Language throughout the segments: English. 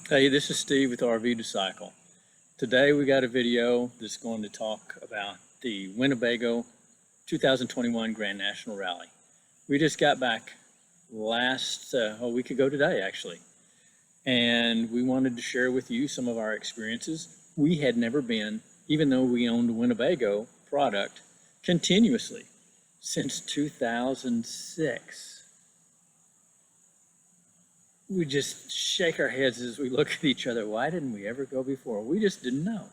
Hey, this is Steve with RV to Cycle. Today we got a video that's going to talk about the Winnebago 2021 Grand National Rally. We just got back a week ago today actually, and we wanted to share with you some of our experiences. We had never been, even though we owned a Winnebago product continuously since 2006. We just shake our heads as we look at each other. Why didn't we ever go before? We just didn't know.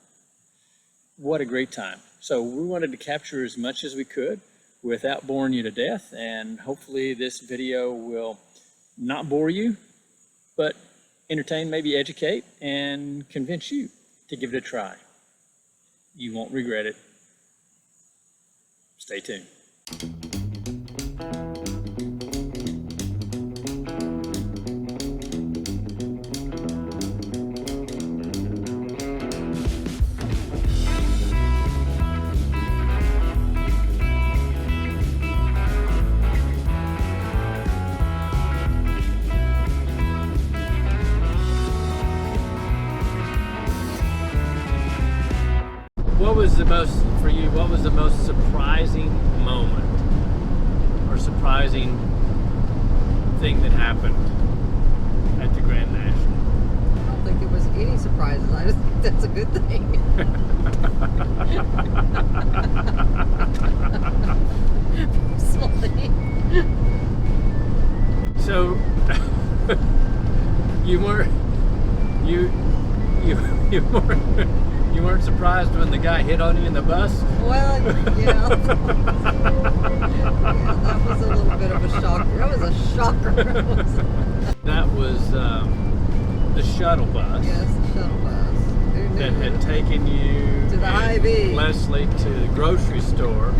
What a great time. So we wanted to capture as much as we could without boring you to death, and hopefully this video will not bore you, but entertain, maybe educate, and convince you to give it a try. You won't regret it. Stay tuned. What was the most surprising moment or surprising thing that happened at the Grand National? I don't think there was any surprises. I just think that's a good thing. So you weren't surprised when the guy hit on you in the bus? Well, yeah. Yeah, that was a little bit of a shocker. That was a shocker. That was the shuttle bus. Yes, the shuttle bus. That had taken you to the Hy-Vee. Leslie to the grocery store,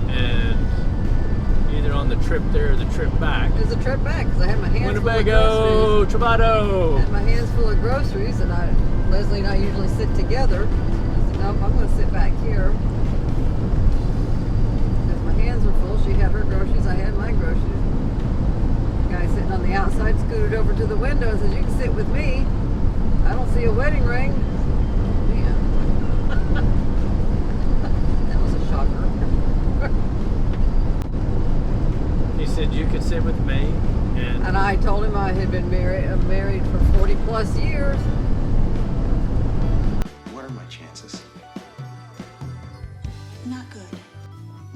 and either on the trip there or the trip back. It was a trip back because I had my hands Winnebago, full of groceries. Travado. I had my hands full of groceries, and Leslie and I usually sit together. I said, nope, I'm going to sit back here. Because my hands were full. She had her groceries, I had my groceries. The guy sitting on the outside scooted over to the window and says, you can sit with me. I don't see a wedding ring. Man. That was a shocker. He said you could sit with me, and I told him I had been married for 40 plus years. What are my chances? Not good.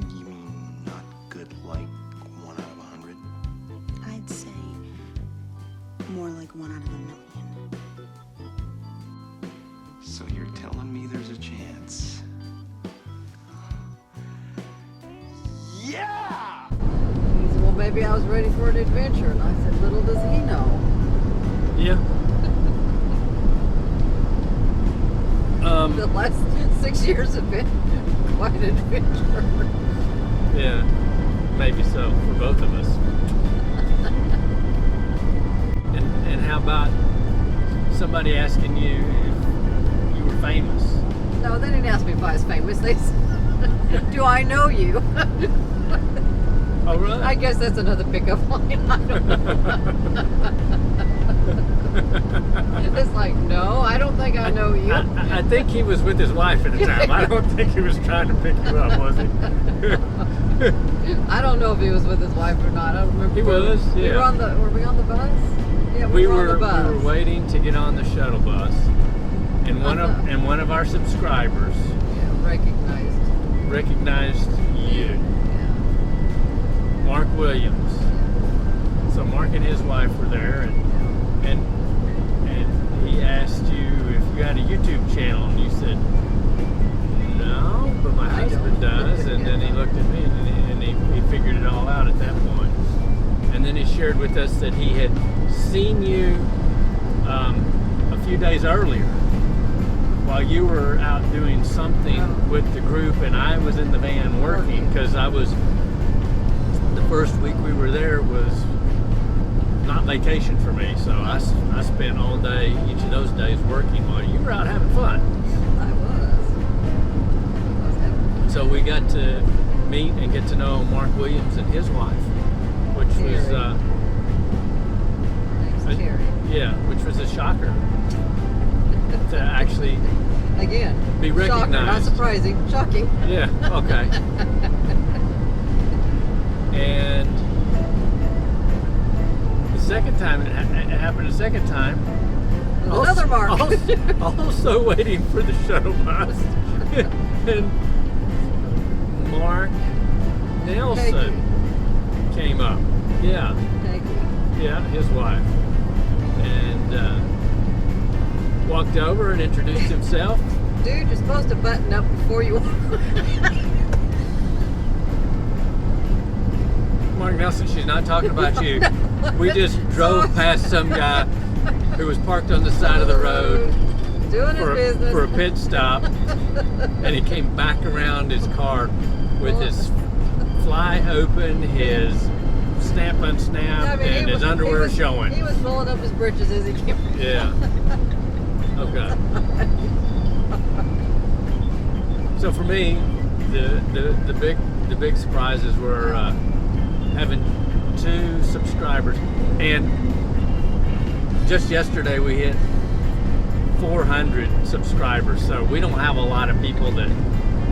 You mean not good like 1 out of 100? I'd say more like 1 out of a million. So you're telling me there's a chance? Yeah! He said, well, maybe I was ready for an adventure. And I said, little does he know. Yeah. The last 6 years have been quite an adventure. Yeah, maybe so for both of us. And how about somebody asking you if you were famous? No, they didn't ask me if I was famous. They said, do I know you? Oh, really? I guess that's another pickup line. I don't know. It's like, no, I don't think I know you. I think he was with his wife at the time. I don't think he was trying to pick you up, was he? I don't know if he was with his wife or not. I don't remember. He was, yeah. Were we on the bus? Yeah, we were on the bus. We were waiting to get on the shuttle bus, and one of our subscribers recognized you. Yeah. Mark Williams. So Mark and his wife were there, and he asked you if you had a YouTube channel, and you said no, but my husband does. And then he looked at me, and he figured it all out at that point. And then he shared with us that he had seen you a few days earlier while you were out doing something with the group, and I was in the van working, because the first week we were there was not vacation for me, so I spent all day, each of those days, working while you were out having fun. I was having fun. So we got to meet and get to know Mark Williams and his wife, which Terry. was Name's Terry. Yeah, which was a shocker to actually Again, be shocker, not recognized. surprising, shocking. Yeah, okay. And the second time, it happened a second time. Another mark. Also waiting for the shuttle bus. And Mark Nelson came up. Yeah. Thank you. Yeah, his wife. And walked over and introduced himself. Dude, you're supposed to button up before you Mark Nelson, she's not talking about you. We just drove past some guy who was parked on the side of the road doing his business. for a pit stop, and he came back around his car with his fly open, his snap unsnap, and his underwear showing. He was pulling up his britches as he came. Yeah. Okay. So for me, the big surprises were having 2 subscribers, and just yesterday we hit 400 subscribers. So we don't have a lot of people that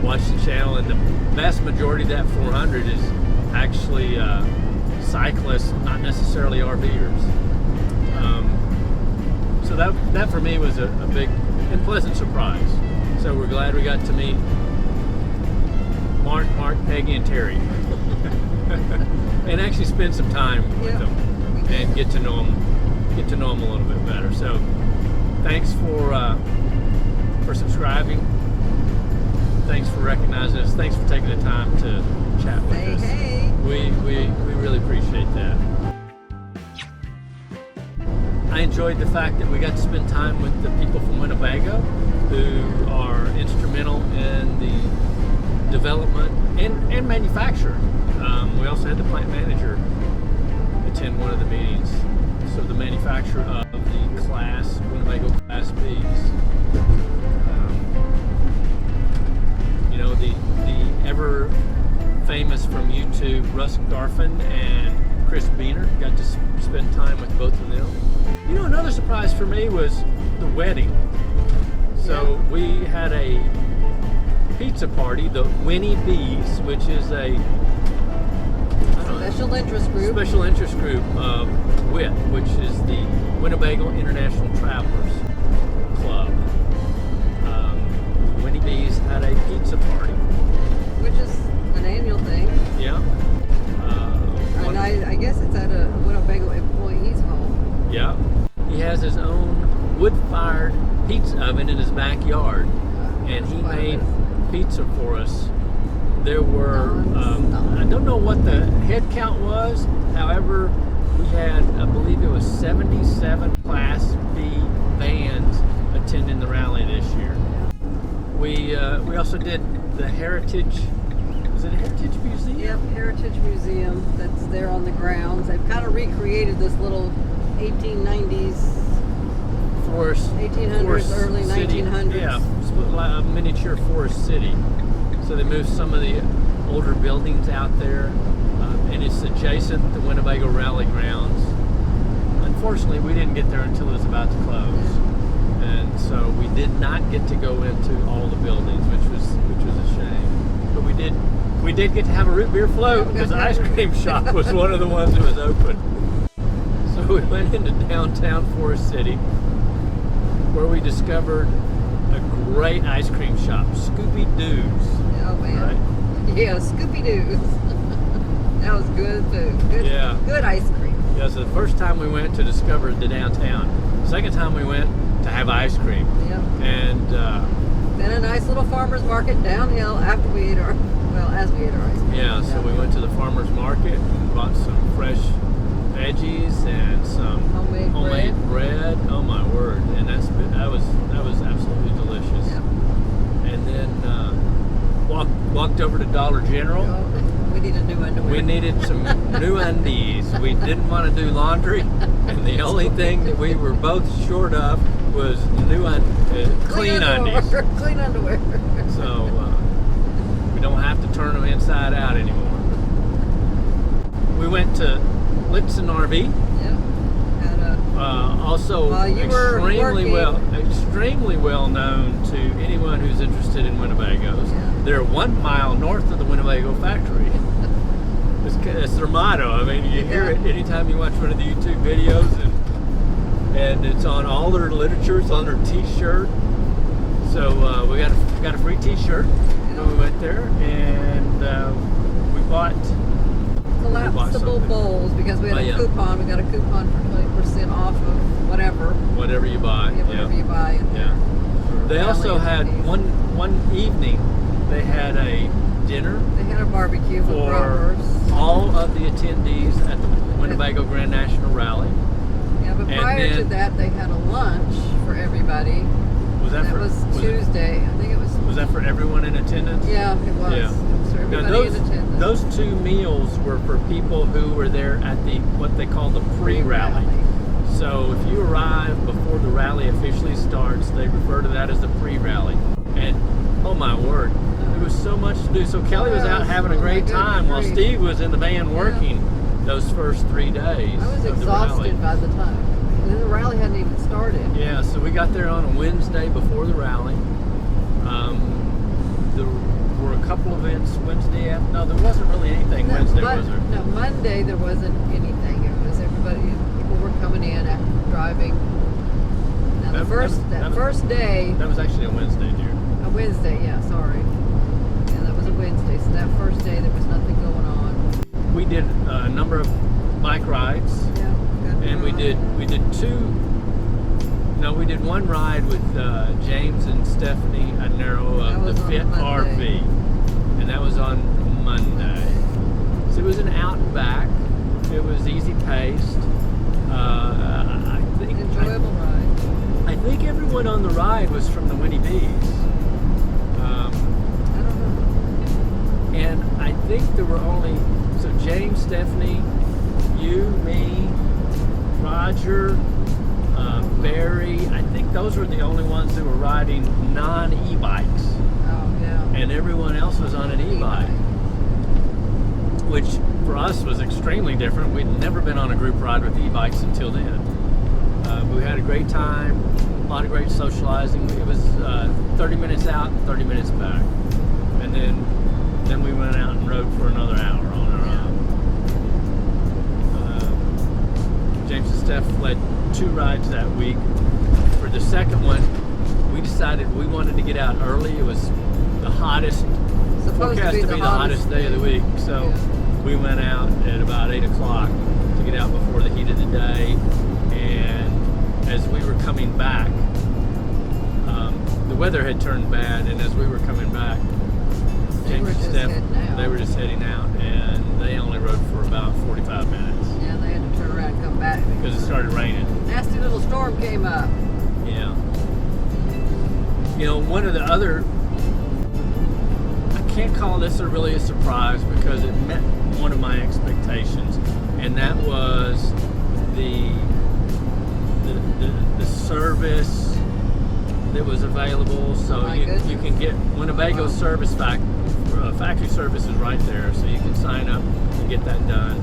watch the channel, and the vast majority of that 400 is actually cyclists, not necessarily RVers. So that for me was a big and pleasant surprise. So we're glad we got to meet Mark, Peggy, and Terry, and actually spend some time with them and get to know them a little bit better. So thanks for subscribing. Thanks for recognizing us. Thanks for taking the time to chat with us. Hey. We really appreciate that. I enjoyed the fact that we got to spend time with the people from Winnebago who are instrumental in the development and manufacturing. We also had the plant manager attend one of the meetings. So the manufacturer of the Winnebago Class Bs. The ever famous from YouTube, Russ Garfin and Chris Beener, got to spend time with both of them. Another surprise for me was the wedding. So we had a pizza party, the Winnie Bees, which is a special interest group of WIT, which is the Winnebago International Travelers Club. Winnie Bees had a pizza party, which is an annual thing. Yeah. And I guess it's at a Winnebago employee's home. Yeah. He has his own wood-fired pizza oven in his backyard, and he made pizza for us. There were, I don't know what the head count was, however, we had, I believe it was 77 Class B vans attending the rally this year. We also did the Heritage, was it a Heritage Museum? Yep, Heritage Museum that's there on the grounds. They've kind of recreated this little 1890s, forest 1800s, early city. 1900s. Yeah, a miniature forest city. So they moved some of the older buildings out there, and it's adjacent to Winnebago Rally grounds. Unfortunately, we didn't get there until it was about to close, and so we did not get to go into all the buildings, which was a shame. But we did get to have a root beer float because the ice cream shop was one of the ones that was open. So we went into downtown Forest City, where we discovered a great ice cream shop, Scooby Doo's. Oh man. Right? Yeah, Scooby Doo's. That was good food. Good ice cream. Yeah, so the first time we went to discover the downtown. Second time we went to have ice cream. Yep. And then a nice little farmer's market downhill after we ate as we ate our ice cream. yeah, so we went to the farmer's market and bought some fresh veggies and some homemade bread. Oh my word! And that was absolutely delicious. Yep. And then walked over to Dollar General. We needed new underwear. We needed some new undies. We didn't want to do laundry, and the only thing that we were both short of was clean undies. Clean underwear. So we don't have to turn them inside out anymore. We went to Blitzen RV. Yeah. Had a Also While you were extremely well known to anyone who's interested in Winnebagos. Yeah. They're 1 mile north of the Winnebago factory. It's their motto. I mean, you hear it anytime you watch one of the YouTube videos, and it's on all their literature. It's on their T-shirt. So we got a free T-shirt when we went there, and we bought collapsible bowls because we had a coupon. We got a coupon for 20% off of whatever you buy. Yeah, whatever you buy in there. They also had one evening. They had a dinner. They had a barbecue with for growers. all of the attendees at the Winnebago Grand National Rally. Yeah, but prior to that, they had a lunch for everybody. That was Tuesday. I think it was. Was that for everyone in attendance? Yeah, it was. Yeah. It was for everybody in attendance. Those 2 meals were for people who were there at what they call the pre-rally. So if you arrive before the rally officially starts, they refer to that as the pre-rally. And oh my word, there was so much to do. So Kelly was out having a great time while Steve was in the van working those first 3 days. I was exhausted by the time. And then the rally hadn't even started. Yeah, so we got there on a Wednesday before the rally. There were a couple events Wednesday after. No, there wasn't really anything Wednesday, was there? No, Monday there wasn't anything. It was people were coming in after driving. Now the first day. That was actually a Wednesday, dear. A Wednesday, yeah, sorry. Yeah, that was a Wednesday. So that first day there was nothing going on. We did a number of bike rides. Yeah, and we did one ride with James and Stephanie Adnero of the Fit RV, and that was on Monday. So it was an out and back. It was easy paced. Enjoyable ride. I think everyone on the ride was from the Winnie Bees. I don't know. And I think there were only James, Stephanie, you, me, Roger, Barry. I think those were the only ones that were riding non-e-bikes. Oh, yeah. And everyone else was on an e-bike, which for us was extremely different. We'd never been on a group ride with e-bikes until then. We had a great time, a lot of great socializing. It was 30 minutes out and 30 minutes back. And then we went out and rode for another hour on our own. James and Steph led 2 rides that week. For the second one, we decided we wanted to get out early. It was the hottest, forecast to be the hottest day of the week. So we went out at about 8 o'clock to get out before the heat of the day. And as we were coming back, the weather had turned bad, and as we were coming back, James and Steph, they were just heading out, and they only rode for about 45 minutes. Yeah, they had to turn around and come back. Because it started raining. Nasty little storm came up. Yeah. You know, one of the other, I can't call this really a surprise because it met one of my expectations, and that was the service that was available. So you can get Winnebago service factory service is right there, so you can sign up and get that done.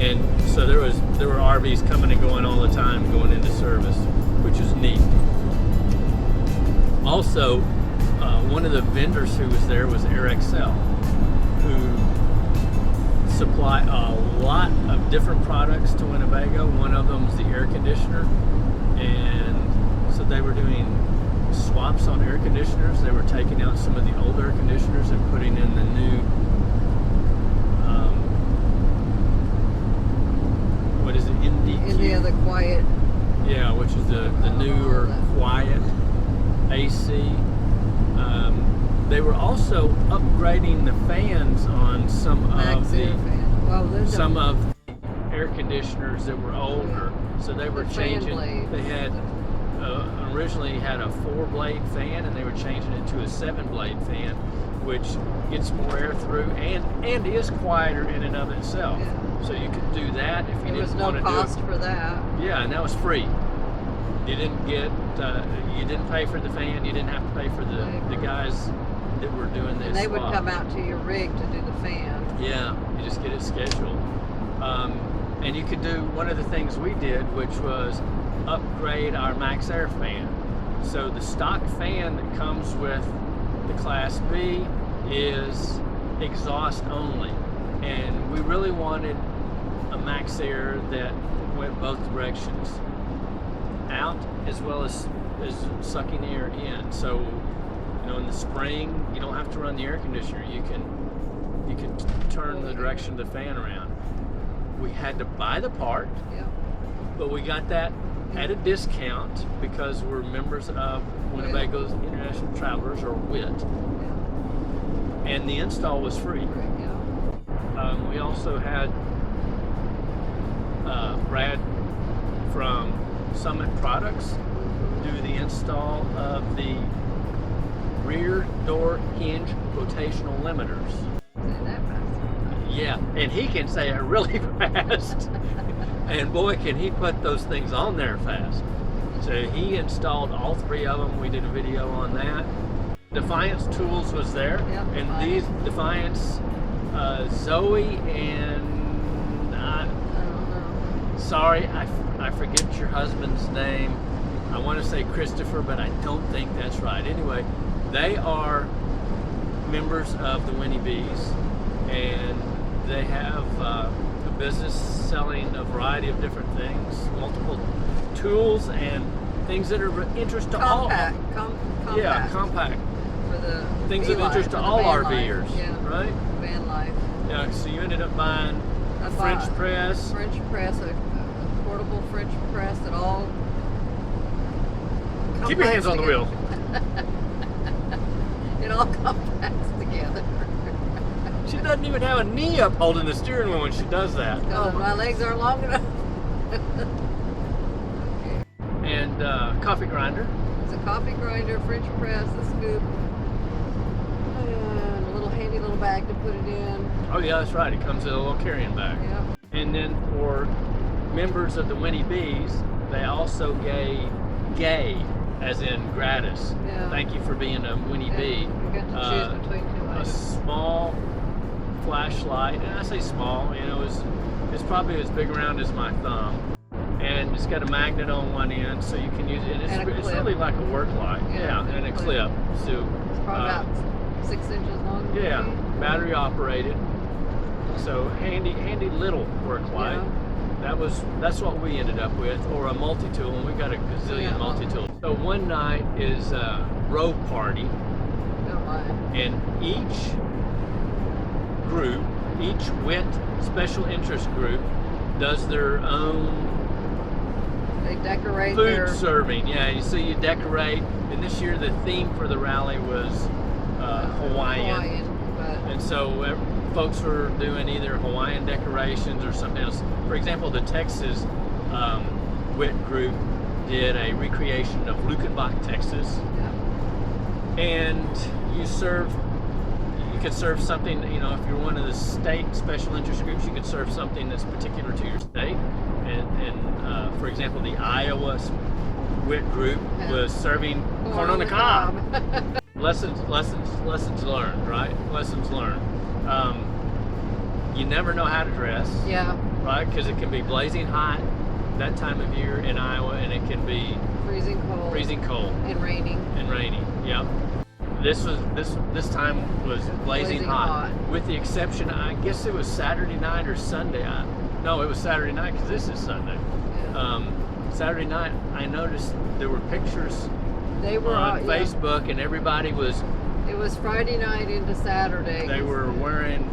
And so there were RVs coming and going all the time, going into service, which is neat. Also, one of the vendors who was there was AirXL, who supply a lot of different products to Winnebago. One of them is the air conditioner, and so they were doing swaps on air conditioners. They were taking out some of the old air conditioners and putting in the new, what is it, NDQ? India, the quiet. Yeah, which is the newer quiet AC. They were also upgrading the fans on some of the air conditioners that were older. So they were changing. They had originally had a 4-blade fan, and they were changing it to a 7-blade fan, which gets more air through and is quieter in and of itself. Yeah. So you could do that if you didn't want to do it. There was no cost for that. Yeah, and that was free. You didn't get, you didn't pay for the fan. You didn't have to pay for the guys that were doing this. And they would come out to your rig to do the fan. Yeah, you just get it scheduled. And you could do one of the things we did, which was upgrade our Max Air fan. So the stock fan that comes with the Class B is exhaust only. And we really wanted a Max Air that went both directions, out as well as sucking air in. So, you know, in the spring, you don't have to run the air conditioner. You can turn the direction of the fan around. We had to buy the part, Yeah. but we got that at a discount because we're members of Winnebago's International Travelers, or WIT, Yeah. and the install was free. Yeah. We also had Brad from Summit Products do the install of the rear door hinge rotational limiters. Isn't that fast? Yeah, and he can say it really fast. And boy, can he put those things on there fast. So he installed all 3 of them. We did a video on that. Defiance Tools was there. Yep, And Defiance. these Defiance, Zoe and I don't know. sorry, I forget your husband's name. I want to say Christopher, but I don't think that's right. Anyway, they are members of the Winnie Bees, and they have a business selling a variety of different things, multiple tools and things that are of interest to Compact. all. Yeah, compact. For the Things V of life, interest to for the all van RVers, life. Yeah. right? Van life. Yeah, so you ended up buying I a French bought press. French press, a portable French press that all. Keep your hands on the wheel. It all compacts together. She doesn't even have a knee up holding the steering wheel when she does that. Oh, my legs aren't long enough. And coffee grinder. It's a coffee grinder, French press, a scoop, and a little handy little bag to put it in. Oh yeah, that's right. It comes in a little carrying bag. Yep. And then for members of the Winnie Bees, they also gave, as in gratis. Yeah. Thank you for being a Winnie Yeah, Bee. you got to choose between 2 A items. small flashlight, and I say small, you know, it's probably as big around as my thumb. And it's got a magnet on one end, so you can use it. And a It's clip. really like a work light. Yeah, Yeah, and a clip. clip. So, It's probably about 6 inches long. yeah, maybe. battery operated. So handy little work light. Yeah. That's what we ended up with, or a multi-tool, and we got a gazillion Yeah. multi-tools. So one night is a row party, Don't mind. and each group, each WIT special interest group, does their own They decorate food their. serving. Yeah, so you decorate, and this year the theme for the rally was Hawaiian. But And so folks were doing either Hawaiian decorations or something else. For example, the Texas WIT group did a recreation of Lukenbach, Texas. yeah. And you could serve something, you know, if you're one of the state special interest groups, you could serve something that's particular to your state. And for example, the Iowa WIT group was serving corn on the cob. Lessons learned, right? Lessons learned. You never know how to dress, Yeah. right? Because it can be blazing hot that time of year in Iowa, and it can be Freezing cold. freezing cold And raining. and rainy. Yep. This time was blazing hot, with the exception, I guess it was Saturday night or Sunday. No, it was Saturday night because this is Sunday. Yeah. Saturday night, I noticed there were pictures They were on all, yeah. Facebook, and everybody was. It was Friday night into Saturday. They were wearing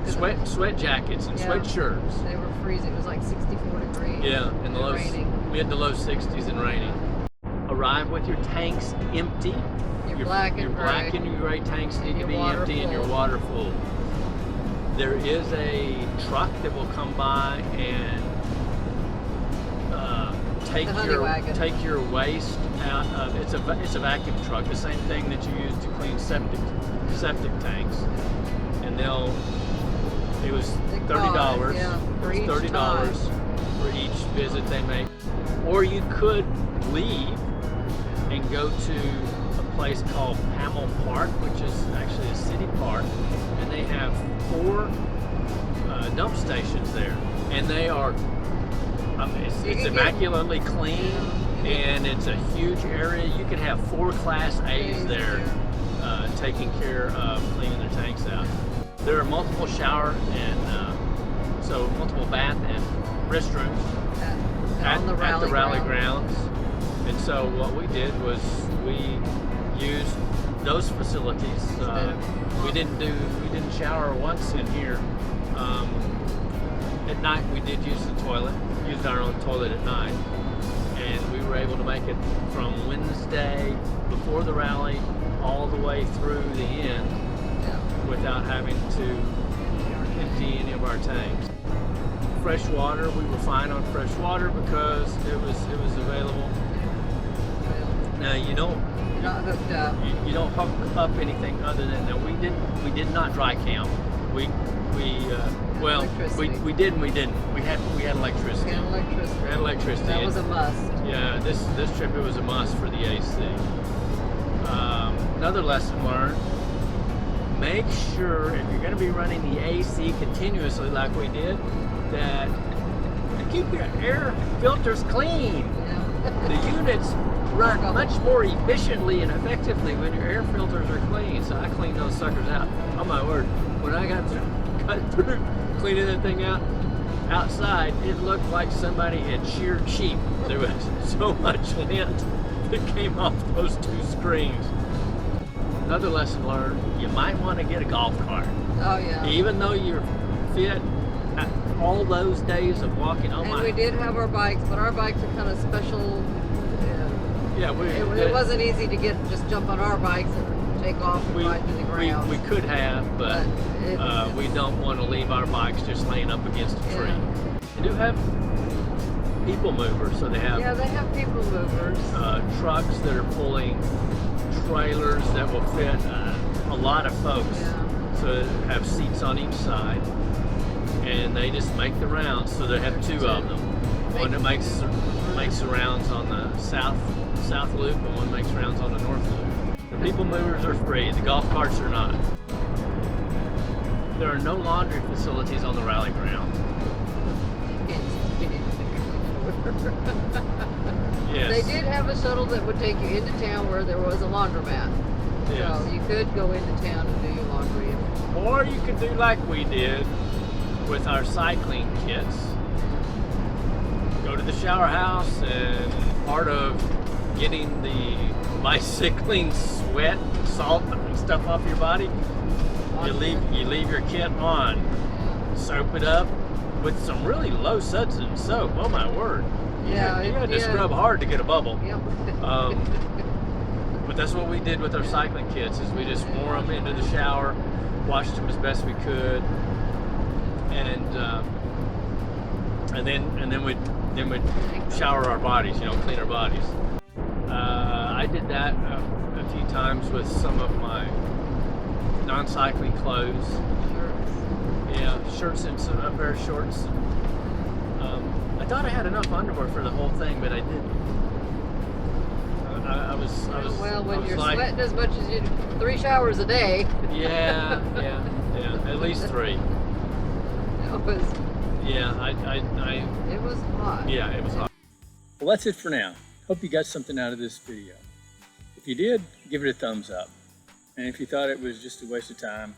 sweat jackets and Yeah. sweatshirts. They were freezing. It was like 64 degrees. Yeah, in the and raining. mid to low 60s and raining. Arrive with your tanks empty. Your black and your gray. black and your gray tanks need to your be water empty and your full. water full. There is a truck that will come by and The honey wagon. take your waste out of. It's a vacuum truck, the same thing that you use to clean septic tanks, and it was $30. Yeah, for It each was $30 for each visit they make. Or you could leave and go to a place called Hamel Park, which is actually a city park, and they have 4 dump stations there. and they are. It's immaculately clean, and it's a huge area. You can have 4 Class A's there taking care of cleaning their tanks out. There are multiple shower and so multiple bath and restrooms at the rally grounds. And so what we did was we used those facilities. We didn't shower once in here. At night we did use the toilet. Used our own toilet at night, and we were able to make it from Wednesday before the rally all the way through the end without having to empty any of our tanks. Fresh water, we were fine on fresh water because it was available. Now you don't Not hooked up. you don't hook up anything other than that. We did not dry camp. We did and we didn't. We had electricity. We had electricity. We had electricity. That was a must. Yeah, this trip it was a must for the AC. Another lesson learned: make sure if you're going to be running the AC continuously like we did, that you keep your air filters clean. Yeah. The units run much more efficiently and effectively when your air filters are clean. So I cleaned those suckers out. Oh my word! When I got through cleaning that thing out outside, it looked like somebody had sheared sheep. There was so much lint that came off those 2 screens. Another lesson learned: you might want to get a golf cart. Oh yeah. Even though you're fit, all those days of walking. Oh and my! we did have our bikes, but our bikes are kind of special. Yeah, it wasn't easy to just jump on our bikes and take off and ride to the ground. We could have, but we don't want to leave our bikes just laying up against a tree. They do have people movers, so they have people movers. Trucks that are pulling trailers that will fit a lot of folks. Yeah. So they have seats on each side, and they just make the rounds. So they have 2 of them. One that makes the rounds on the south loop, and one makes rounds on the north loop. The people movers are free. The golf carts are not. There are no laundry facilities on the rally ground. Yes. They did have a shuttle that would take you into town where there was a laundromat. Yes. So you could go into town and do your laundry. Or you could do like we did with our cycling kits. Go to the shower house, and part of getting the bicycling sweat, salt, and stuff off your body, you leave your kit on. Soap it up with some really low sudsing soap. Oh my word! You had to scrub hard to get a bubble. Yep. But that's what we did with our cycling kits: is we just wore them into the shower, washed them as best we could, and then we'd shower our bodies, clean our bodies. I did that a few times with some of my non-cycling clothes. Shirts and a pair of shorts. I thought I had enough underwear for the whole thing, but I didn't. Well, when you're sweating as much as you do 3 showers a day. Yeah, at least 3. It was. Yeah, It was hot. Yeah, it was hot. Well, that's it for now. Hope you got something out of this video. If you did, give it a thumbs up. And if you thought it was just a waste of time,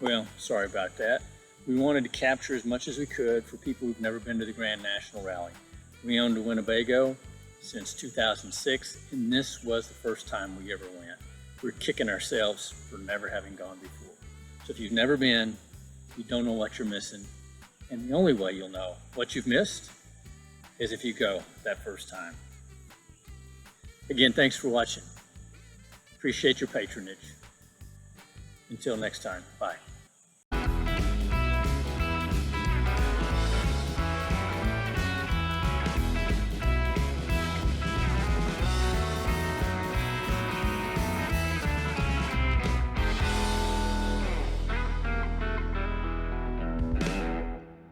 well, sorry about that. We wanted to capture as much as we could for people who've never been to the Grand National Rally. We owned a Winnebago since 2006, and this was the first time we ever went. We're kicking ourselves for never having gone before. So if you've never been, you don't know what you're missing. And the only way you'll know what you've missed is if you go that first time. Again, thanks for watching. Appreciate your patronage. Until next time, bye.